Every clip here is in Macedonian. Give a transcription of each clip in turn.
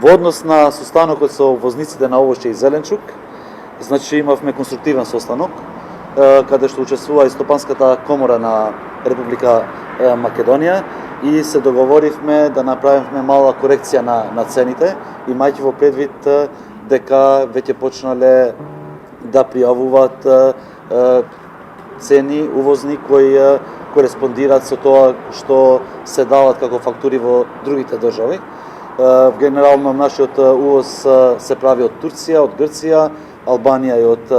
Во однос на состанокот со возниците на овошје и зеленчук, значи имавме конструктивен состанок, каде што учествува и Стопанската комора на Република Македонија и се договоривме да направиме мала корекција на цените, имајќи во предвид дека веќе почнале да пријавуваат цени увозни кои кореспондираат со тоа што се дават како фактури во другите држави. Генерално нашиот увоз се прави од Турција, од Грција, Албанија и од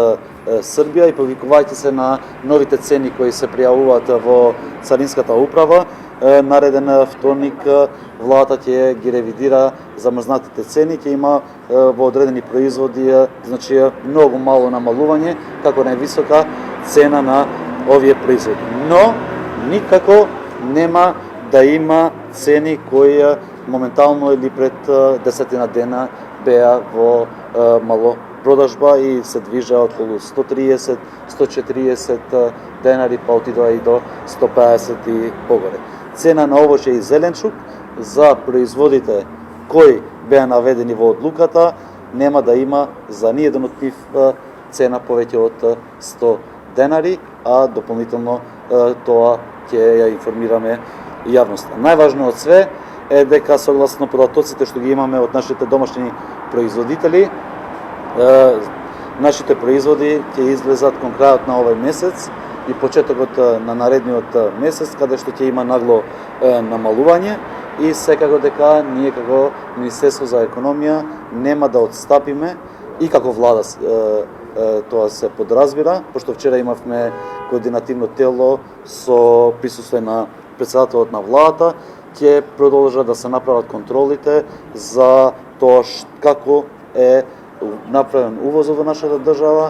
Србија и повикувајќи се на новите цени кои се пријавуваат во Царинската управа, нареден вторник владата ќе ги ревидира замрзнатите цени, ќе има во одредени производи значи многу мало намалување како највисока цена на овие производи. Но никако нема да има цени кои моментално или пред 10 дена беа во мало продажба и се движа околу 130, 140 денари, па отидоа и до 150 и погоре. Цена на овошје и зеленчук за производите кои беа наведени во одлуката нема да има за ниеден од нив цена повеќе од 100 денари, а дополнително тоа ќе ја информираме јавноста. Најважно од све е дека согласно податоците што ги имаме од нашите домашни производители, нашите производи ќе излезат кон крајот на овој месец и почетокот на наредниот месец, каде што ќе има нагло намалување и секако дека ние како Министерство за економија нема да отстапиме и како влада тоа се подразбира, пошто вчера имавме координативно тело со присуство на председателот на владата, ќе продолжат да се направат контролите за тоа како е направен увозот во нашата држава